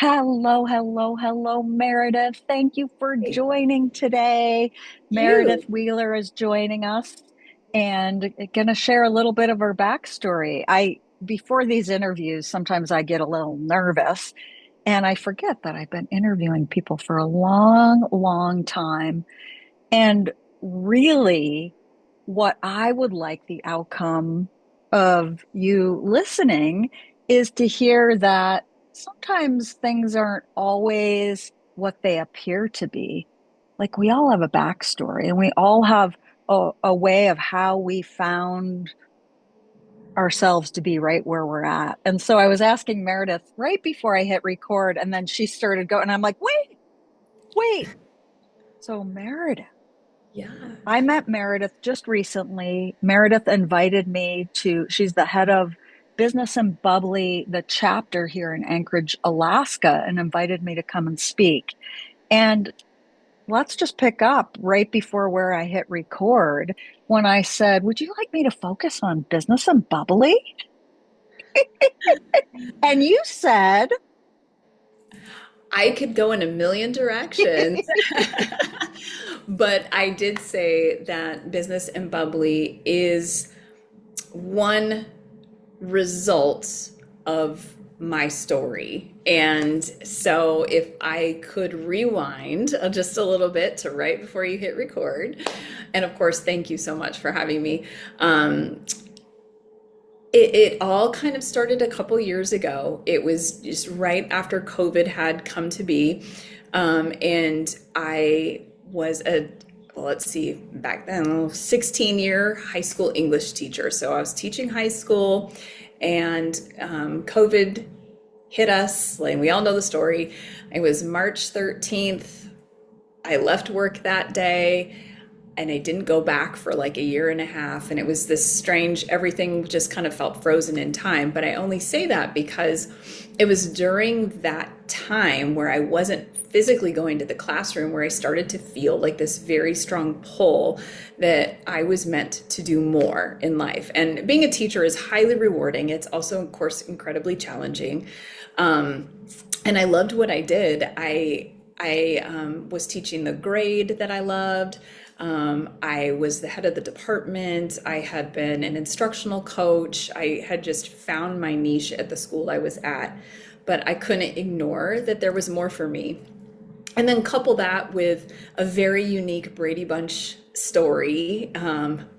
Hello, hello, hello, Meredith. Thank you for Hey, joining today. Meredith you. Wheeler is joining us and going to share a little bit of her backstory. Before these interviews, sometimes I get a little nervous and I forget that I've been interviewing people for a long, long time. And really, what I would like the outcome of you listening is to hear that sometimes things aren't always what they appear to be. Like we all have a backstory and we all have a way of how we found ourselves to be right where we're at. And so I was asking Meredith right before I hit record, and then she started going, and I'm like, wait, wait. So, Meredith. Yeah. I met Meredith just recently. Meredith invited me to, she's the head of Business and Bubbly, the chapter here in Anchorage, Alaska, and invited me to come and speak. And let's just pick up right before where I hit record when I said, would you like me to focus on business and bubbly? And you said, I could go in a million directions, but I did say that business and bubbly is one result of my story. And so if I could rewind just a little bit to right before you hit record, and of course, thank you so much for having me. It all kind of started a couple years ago. It was just right after COVID had come to be. And I was well, let's see, back then, 16-year high school English teacher. So I was teaching high school and COVID hit us. Like, we all know the story. It was March 13th. I left work that day and I didn't go back for like a year and a half. And it was this strange, everything just kind of felt frozen in time. But I only say that because it was during that time where I wasn't physically going to the classroom where I started to feel like this very strong pull that I was meant to do more in life. And being a teacher is highly rewarding. It's also, of course, incredibly challenging. And I loved what I did. I was teaching the grade that I loved. I was the head of the department. I had been an instructional coach. I had just found my niche at the school I was at, but I couldn't ignore that there was more for me. And then couple that with a very unique Brady Bunch story,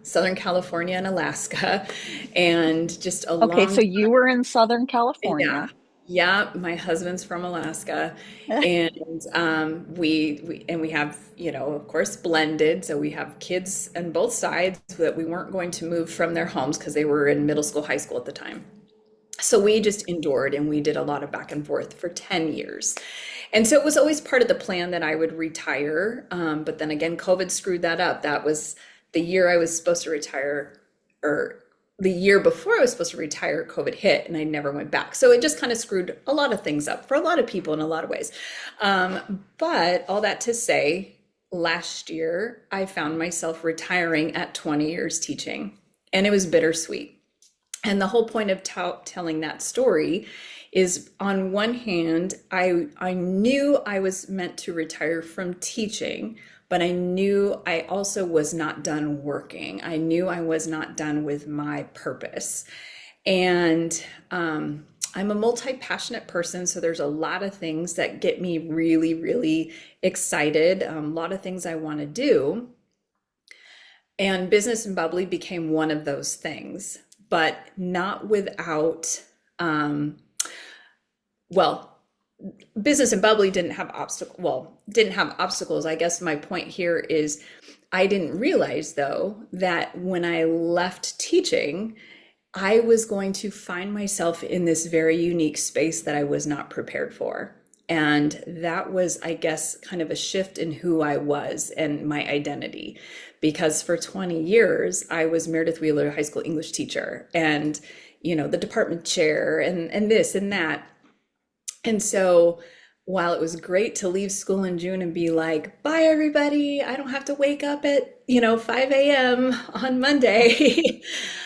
Southern California and Alaska, and just a okay, long, so you were in Southern yeah. California. Yeah, my husband's from Alaska, and we have, of course, blended. So we have kids on both sides that we weren't going to move from their homes because they were in middle school, high school at the time. So we just endured and we did a lot of back and forth for 10 years. And so it was always part of the plan that I would retire. But then again, COVID screwed that up. That was the year I was supposed to retire, or the year before I was supposed to retire, COVID hit and I never went back. So it just kind of screwed a lot of things up for a lot of people in a lot of ways. But all that to say, last year I found myself retiring at 20 years teaching, and it was bittersweet. And the whole point of telling that story is, on one hand, I knew I was meant to retire from teaching, but I knew I also was not done working. I knew I was not done with my purpose. And I'm a multi-passionate person, so there's a lot of things that get me really, really excited, a lot of things I want to do. And Business and Bubbly became one of those things, but not without, um, well, Business and Bubbly didn't have obstacles. I guess my point here is I didn't realize, though, that when I left teaching, I was going to find myself in this very unique space that I was not prepared for. And that was, I guess, kind of a shift in who I was and my identity. Because for 20 years, I was Meredith Wheeler, high school English teacher, and, the department chair and this and that. And so while it was great to leave school in June and be like, bye, everybody, I don't have to wake up at, 5 a.m. on Monday,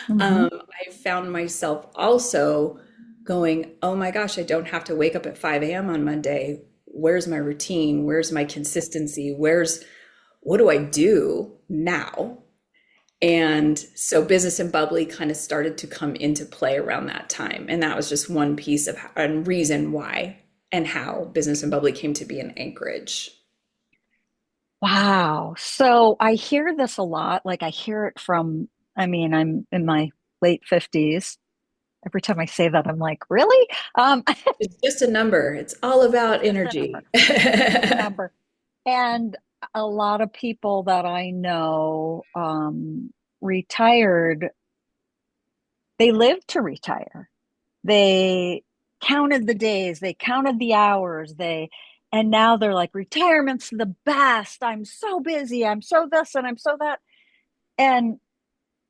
Mhm. I found myself also going, oh my gosh, I don't have to wake up at 5 a.m. on Monday. Where's my routine? Where's my consistency? What do I do now? And so Business and Bubbly kind of started to come into play around that time. And that was just one piece of a reason why and how Business and Bubbly came to be in Anchorage. Wow. So I hear this a lot. Like I hear it from, I mean, I'm in my late 50s. Every time I say that, I'm like, really? It's just a number. It's all about Just a number. energy. Just a number. And a lot of people that I know retired, they lived to retire. They counted the days, they counted the hours, and now they're like, retirement's the best. I'm so busy. I'm so this and I'm so that. And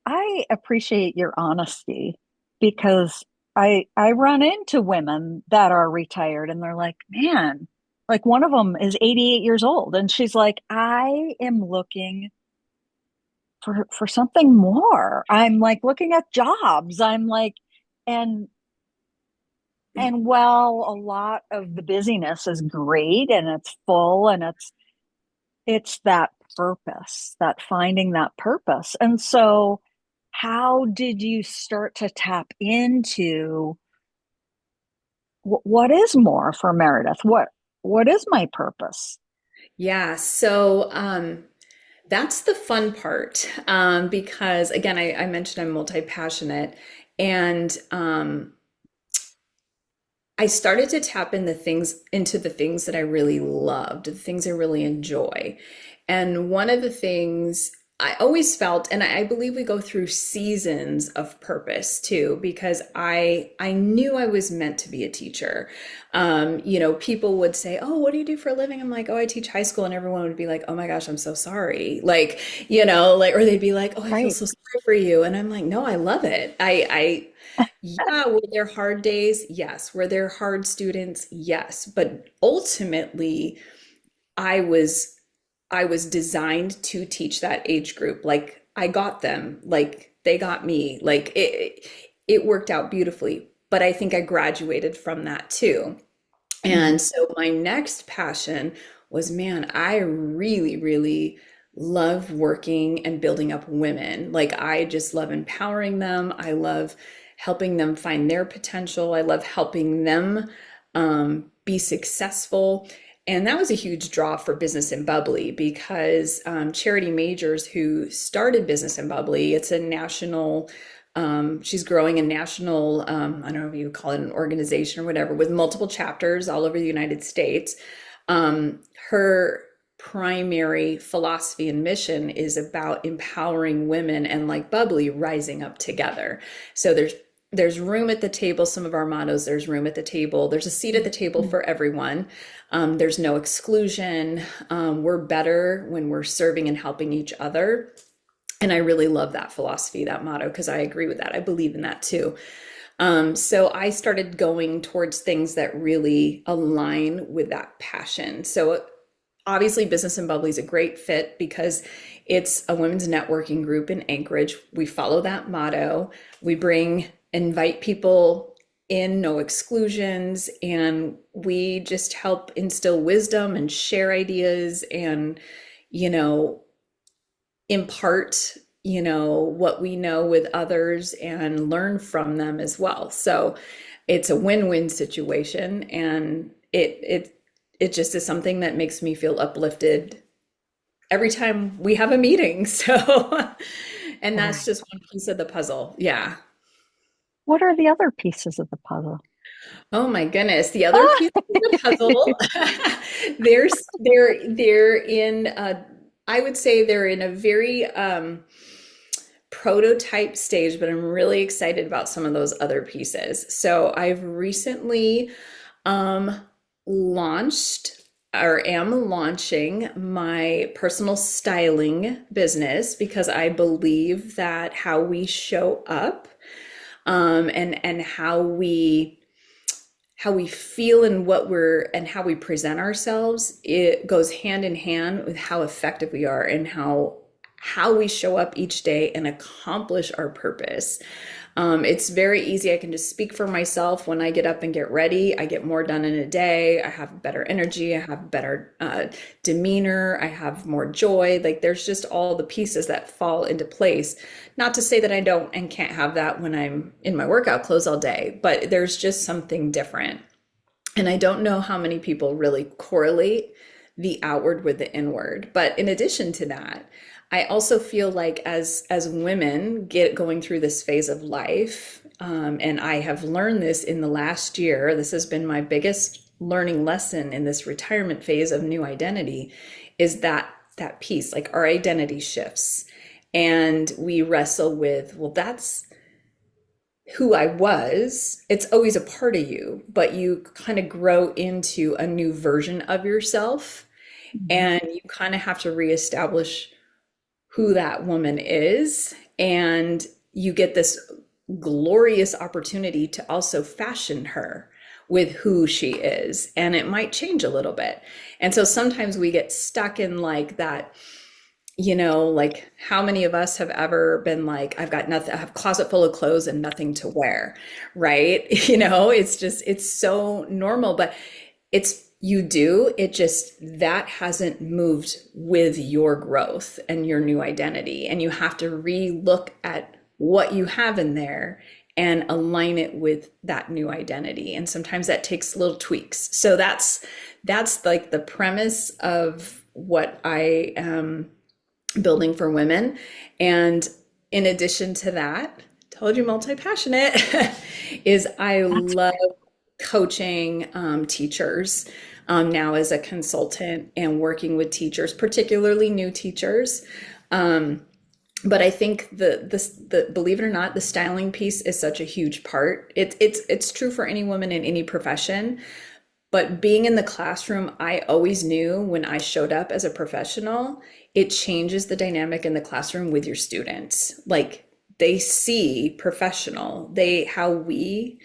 I appreciate your honesty because I run into women that are retired and they're like, man, like one of them is 88 years old and she's like, I am looking for something more. I'm like looking at jobs. I'm like, and while a lot of the busyness is great and it's full and it's that purpose, that finding that purpose. And so how did you start to tap into what is more for Meredith? What is my purpose? Yeah, so that's the fun part because, again, I mentioned I'm multi-passionate, and I started to tap into the things that I really loved, the things I really enjoy. And one of the things I always felt, and I believe we go through seasons of purpose too, because I knew I was meant to be a teacher. People would say, "Oh, what do you do for a living?" I'm like, "Oh, I teach high school," and everyone would be like, "Oh my gosh, I'm so sorry." Like, or they'd be like, "Oh, I feel Right. so sorry for you," and I'm like, "No, I love it. Yeah, were there hard days? Yes. Were there hard students? Yes. But ultimately, I was I was designed to teach that age group. Like I got them, like they got me. Like it worked out beautifully. But I think I graduated from that too. Mhm. And so my next passion was, man, I really, really love working and building up women. Like I just love empowering them. I love helping them find their potential. I love helping them be successful. And that was a huge draw for Business and Bubbly because Charity Majors, who started Business and Bubbly, it's a national she's growing a national, I don't know if you would call it an organization or whatever, with multiple chapters all over the United States. Her primary philosophy and mission is about empowering women and, like Bubbly, rising up together. So there's room at the table. Some of our mottos, there's room at the table. There's a seat at the table for everyone. There's no exclusion. We're better when we're serving and helping each other. And I really love that philosophy, that motto, because I agree with that. I believe in that too. So I started going towards things that really align with that passion. So obviously, Business and Bubbly is a great fit because it's a women's networking group in Anchorage. We follow that motto. Invite people in, no exclusions, and we just help instill wisdom and share ideas and, you know, impart, what we know with others and learn from them as well. So it's a win-win situation, and it just is something that makes me feel uplifted every time we have a meeting. So, and that's Right. just one piece of the puzzle. Yeah. What are the other pieces of the puzzle? Oh my goodness. The other Ah! piece of the puzzle, they're in I would say they're in a very prototype stage, but I'm really excited about some of those other pieces. So I've recently um launched or am launching my personal styling business because I believe that how we show up and how we feel and how we present ourselves, it goes hand in hand with how effective we are and how we show up each day and accomplish our purpose. It's very easy. I can just speak for myself. When I get up and get ready, I get more done in a day. I have better energy. I have better demeanor. I have more joy. Like there's just all the pieces that fall into place. Not to say that I don't and can't have that when I'm in my workout clothes all day, but there's just something different. And I don't know how many people really correlate the outward with the inward. But in addition to that, I also feel like as women get going through this phase of life, and I have learned this in the last year, this has been my biggest learning lesson in this retirement phase of new identity, is that piece, like our identity shifts. And we wrestle with, well, that's who I was. It's always a part of you, but you kind of grow into a new version of yourself, Mhm. and you kind of have to reestablish who that woman is. And you get this glorious opportunity to also fashion her with who she is. And it might change a little bit. And so sometimes we get stuck in like that, like how many of us have ever been like, I've got nothing, I have a closet full of clothes and nothing to wear, right? It's just, it's so normal, but you do, it just, that hasn't moved with your growth and your new identity. And you have to re-look at what you have in there and align it with that new identity. And sometimes that takes little tweaks. So that's like the premise of what I am building for women. And in addition to that, told you multi-passionate, is I That's love coaching teachers now as a consultant and working with teachers, particularly new teachers. But I think the believe it or not, the styling piece is such a huge part. It's true for any woman in any profession. But being in the classroom, I always knew when I showed up as a professional, it changes the dynamic in the classroom with your students. Like they see professional, how we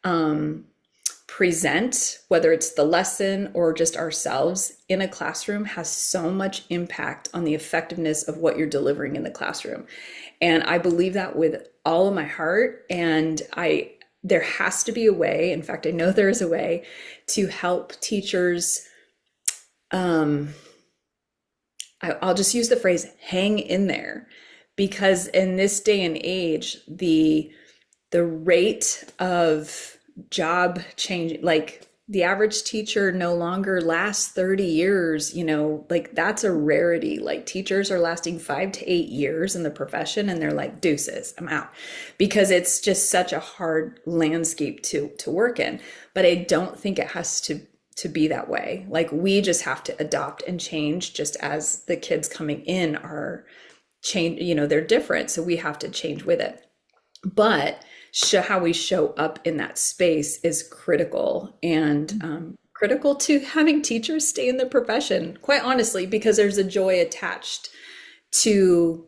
um, present, whether it's the lesson or just ourselves in a classroom, has so much impact on the effectiveness of what you're delivering in the classroom. And I believe that with all of my heart. And there has to be a way, in fact, I know there is a way to help teachers. Um, I'll just use the phrase hang in there, because in this day and age, the rate of job change, like the average teacher no longer lasts 30 years, like that's a rarity. Like teachers are lasting 5 to 8 years in the profession and they're like, deuces, I'm out, because it's just such a hard landscape to work in. But I don't think it has to be that way. Like we just have to adopt and change, just as the kids coming in are change, they're different. So we have to change with it. But how we show up in that space is critical, and critical to having teachers stay in the profession, quite honestly, because there's a joy attached to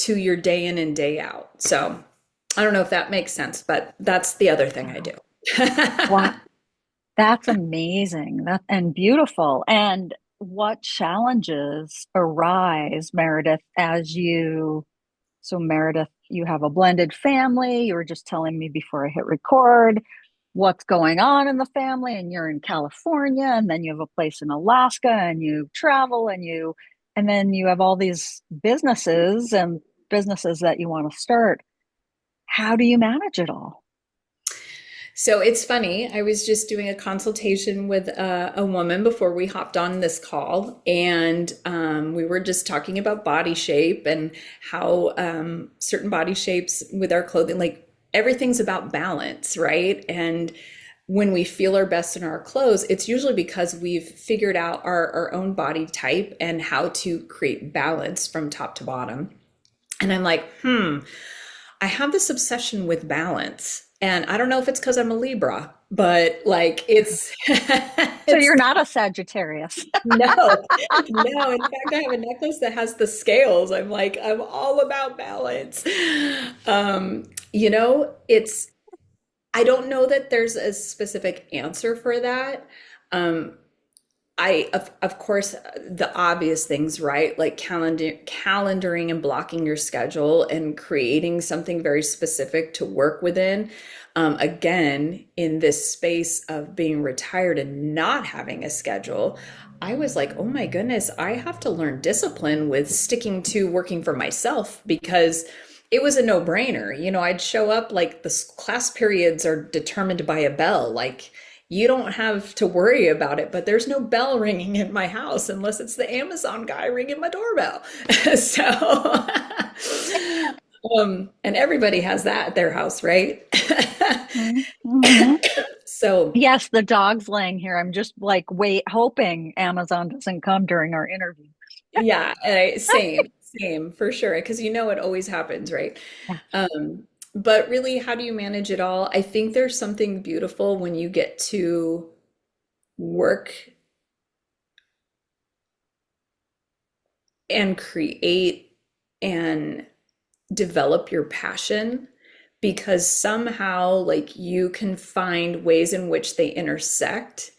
your day in and day out. So I don't know if that makes sense, but that's the other thing I do. wow. That's amazing. That and beautiful. And what challenges arise, Meredith, so Meredith, you have a blended family. You were just telling me before I hit record what's going on in the family, and you're in California, and then you have a place in Alaska, and you travel, and then you have all these businesses that you want to start. How do you manage it all? So it's funny. I was just doing a consultation with a woman before we hopped on this call, and we were just talking about body shape and how certain body shapes with our clothing, like everything's about balance, right? And when we feel our best in our clothes, it's usually because we've figured out our own body type and how to create balance from top to bottom. And I'm like, I have this obsession with balance. And I don't know if it's because I'm a Libra, but like So it's you're not a Sagittarius. no, no. In fact, I have a necklace that has the scales. I'm like, I'm all about balance. Um, it's, I don't know that there's a specific answer for that. Um, of course, the obvious things, right? Like calendaring and blocking your schedule and creating something very specific to work within. Again, in this space of being retired and not having a schedule, I was like, oh my goodness, I have to learn discipline with sticking to working for myself because it was a no-brainer. I'd show up like the class periods are determined by a bell. Like, you don't have to worry about it, but there's no bell ringing in my house unless it's the Amazon guy ringing my doorbell. So, and everybody has that at their house, right? Mhm. So, Yes, the dog's laying here. I'm just like, wait, hoping Amazon doesn't come during our interview. yeah, same for sure, because it always happens, right? Yeah. But really, how do you manage it all? I think there's something beautiful when you get to work and create and develop your passion because somehow like you can find ways in which they intersect,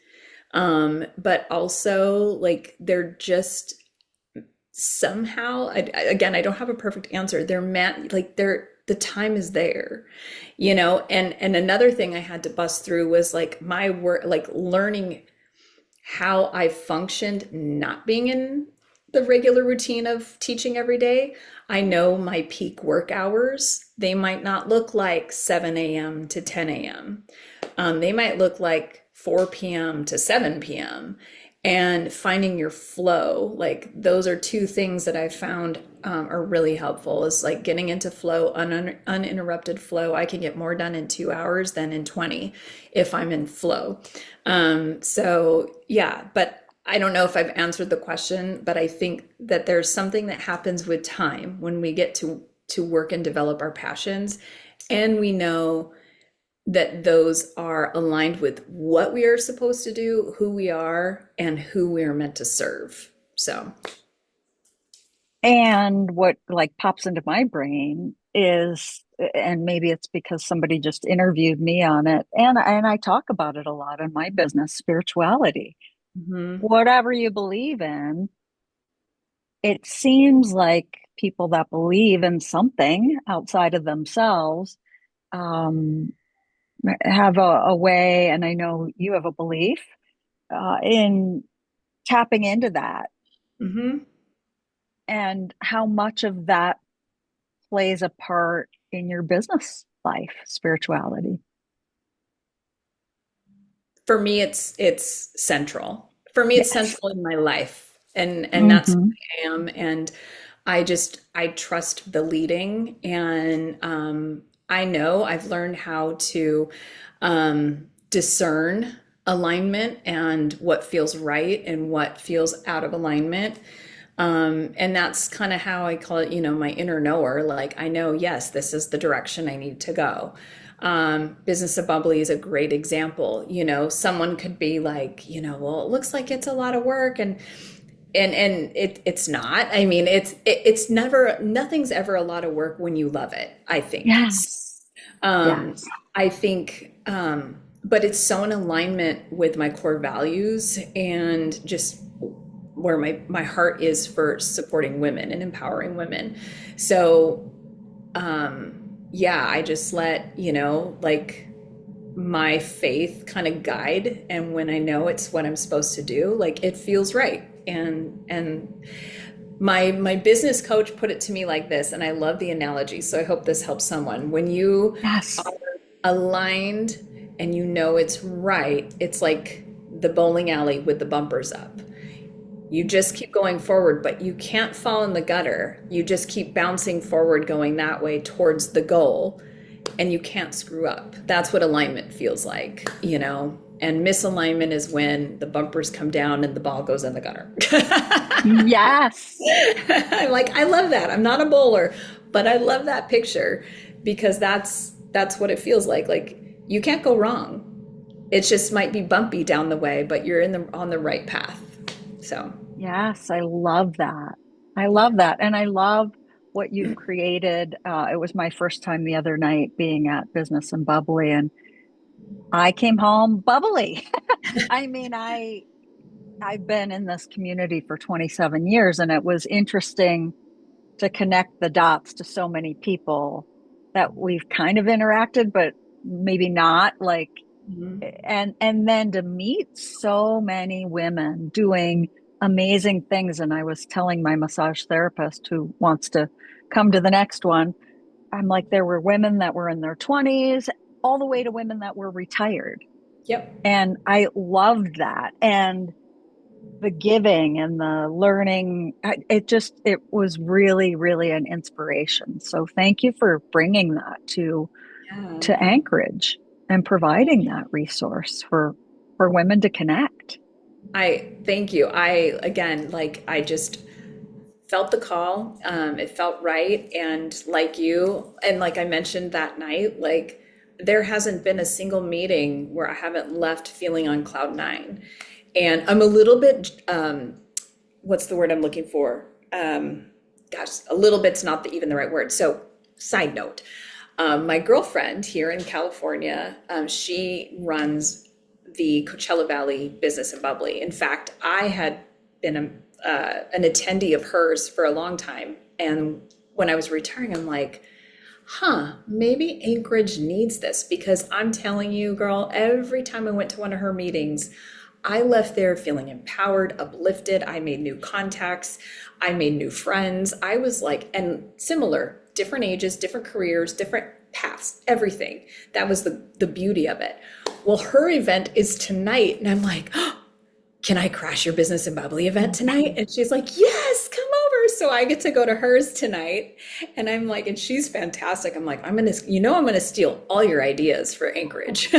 but also like they're just somehow again, I don't have a perfect answer. They're meant like they're the time is there, and another thing I had to bust through was like my work, like learning how I functioned not being in the regular routine of teaching every day. I know my peak work hours, they might not look like 7 a.m. to 10 a.m. They might look like 4 p.m. to 7 p.m. And finding your flow, like those are two things that I found are really helpful is like getting into flow, uninterrupted flow. I can get more done in 2 hours than in 20 if I'm in flow. So yeah, but I don't know if I've answered the question, but I think that there's something that happens with time when we get to work and develop our passions, and we know that those are aligned with what we are supposed to do, who we are, and who we are meant to serve. So, And what like pops into my brain is, and maybe it's because somebody just interviewed me on it, and I talk about it a lot in my business, spirituality. mhm, Whatever you believe in, it seems like people that believe in something outside of themselves um, have a way, and I know you have a belief in tapping into that mhm. and how much of that plays a part in your business life, spirituality. For me, it's central. For me, it's Yes. central in my life, and that's Hmm. who I am. And I trust the leading, and I know I've learned how to discern alignment and what feels right and what feels out of alignment. And that's kind of how I call it, my inner knower. Like I know, yes, this is the direction I need to go. Business Bubbly is a great example. Someone could be like, well, it looks like it's a lot of work, and it's not. I mean, it's never, nothing's ever a lot of work when you love it, I think. Yes. Um, Yes. I think, but it's so in alignment with my core values and just where my heart is for supporting women and empowering women. So, yeah, I just let, like my faith kind of guide. And when I know it's what I'm supposed to do, like it feels right. And my business coach put it to me like this, and I love the analogy. So I hope this helps someone. When you Yes. are aligned and it's right, it's like the bowling alley with the bumpers up. You just keep going forward, but you can't fall in the gutter. You just keep bouncing forward, going that way towards the goal, and you can't screw up. That's what alignment feels like. And misalignment is when the bumpers come down and the ball goes in the gutter. Yes. I'm like, I love that. I'm not a bowler, but I love that picture because that's what it feels like. Like you can't go wrong. It just might be bumpy down the way, but you're on the right path. So, Yes. I love that. I love that. And I love what you've created. It was my first time the other night being at Business and Bubbly, and I came home bubbly. I mean, I've been in this community for 27 years, and it was interesting to connect the dots to so many people that we've kind of interacted, but maybe not like, Mhm. and then to meet so many women doing amazing things. And I was telling my massage therapist who wants to come to the next one, I'm like, there were women that were in their 20s, all the way to women that were retired. Yep. And I loved that. And the giving and the learning, it was really, really an inspiration. So thank you for bringing that Yeah. to Anchorage and providing that resource for women to connect. I thank you. I again, like I just felt the call. It felt right. And like you, and like I mentioned that night, like there hasn't been a single meeting where I haven't left feeling on cloud nine. And I'm a little bit, what's the word I'm looking for? Gosh, a little bit's not even the right word. So, side note, my girlfriend here in California, she runs the Coachella Valley Business and Bubbly. In fact, I had been an attendee of hers for a long time. And when I was retiring, I'm like, maybe Anchorage needs this because I'm telling you, girl, every time I went to one of her meetings, I left there feeling empowered, uplifted. I made new contacts. I made new friends. I was like, and similar, different ages, different careers, different paths, everything. That was the beauty of it. Well, her event is tonight. And I'm like, oh, can I crash your Business and Bubbly event tonight? And she's like, yes, come over. So I get to go to hers tonight. And I'm like, and she's fantastic. I'm like, I'm going to steal all your ideas for Anchorage.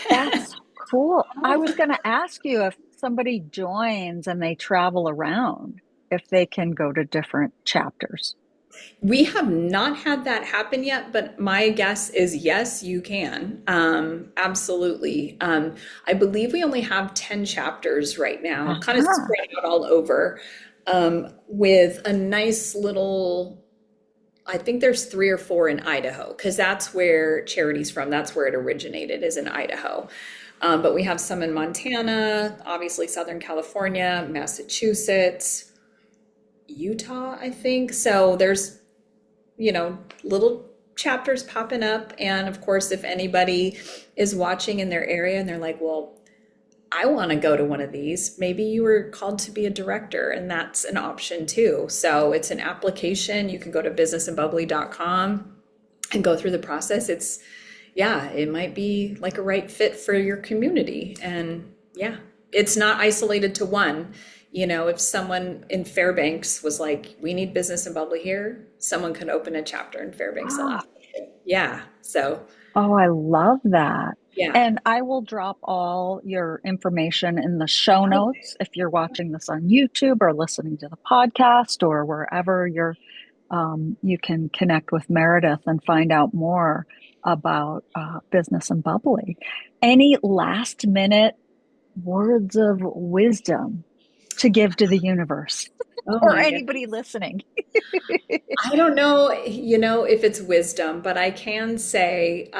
That's cool. I was going to ask you if somebody joins and they travel around, if they can go to different chapters. We have not had that happen yet, but my guess is yes, you can. Absolutely. I believe we only have 10 chapters right now, kind of Uh-huh. spread out all over, with a nice little, I think there's 3 or 4 in Idaho, because that's where Charity's from. That's where it originated, is in Idaho. But we have some in Montana, obviously Southern California, Massachusetts, Utah, I think. So there's little chapters popping up. And of course, if anybody is watching in their area and they're like, well, I want to go to one of these, maybe you were called to be a director, and that's an option too. So it's an application. You can go to businessandbubbly.com and go through the process. Yeah, it might be like a right fit for your community. And yeah, it's not isolated to one. If someone in Fairbanks was like, we need Business and Bubbly here, someone could open a chapter in Fairbanks, Ah, Alaska. Yeah. So, oh, I love that. yeah. And I will drop all your information in the show notes if you're watching this on YouTube or listening to the podcast or wherever you can connect with Meredith and find out more about Business and Bubbly. Any last minute words of wisdom to give to the universe Oh or my anybody goodness. listening? I don't know, if it's wisdom, but I can say,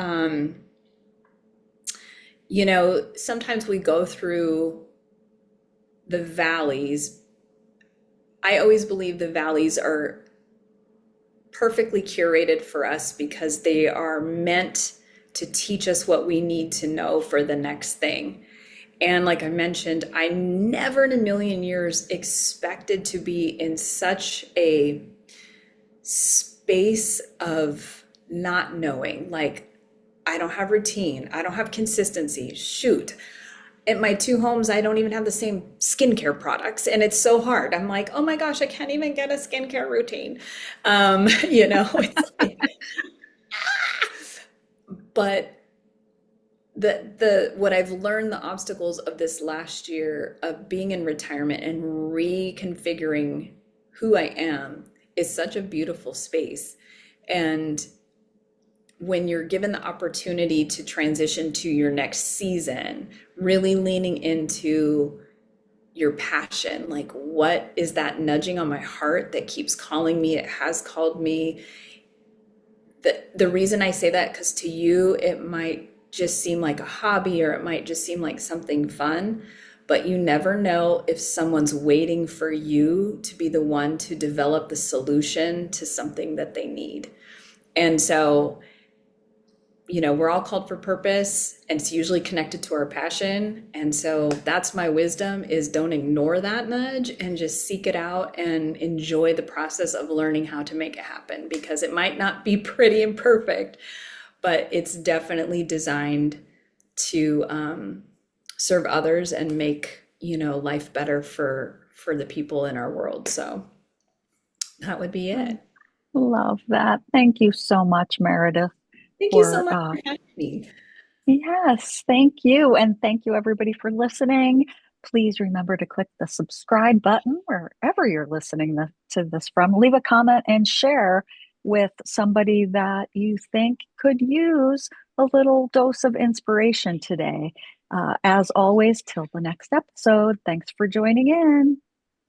sometimes we go through the valleys. I always believe the valleys are perfectly curated for us because they are meant to teach us what we need to know for the next thing. And like I mentioned, I never in a million years expected to be in such a space of not knowing. Like, I don't have routine, I don't have consistency. Shoot, at my 2 homes, I don't even have the same skincare products, and it's so hard. I'm like, oh my gosh, I can't even get a skincare routine. It's like, but the what I've learned, the obstacles of this last year of being in retirement and reconfiguring who I am is such a beautiful space. And when you're given the opportunity to transition to your next season, really leaning into your passion, like what is that nudging on my heart that keeps calling me? It has called me. The reason I say that, because to you, it might just seem like a hobby or it might just seem like something fun. but you never know if someone's waiting for you to be the one to develop the solution to something that they need. And so, we're all called for purpose, and it's usually connected to our passion. And so that's my wisdom, is don't ignore that nudge and just seek it out and enjoy the process of learning how to make it happen, because it might not be pretty and perfect, but it's definitely designed to serve others and make, life better for the people in our world. So that would be it. Love that. Thank you so much, Meredith, Thank you so for much for having me. yes, thank you. And thank you, everybody, for listening. Please remember to click the subscribe button wherever you're listening to this from. Leave a comment and share with somebody that you think could use a little dose of inspiration today. As always, till the next episode, thanks for joining in.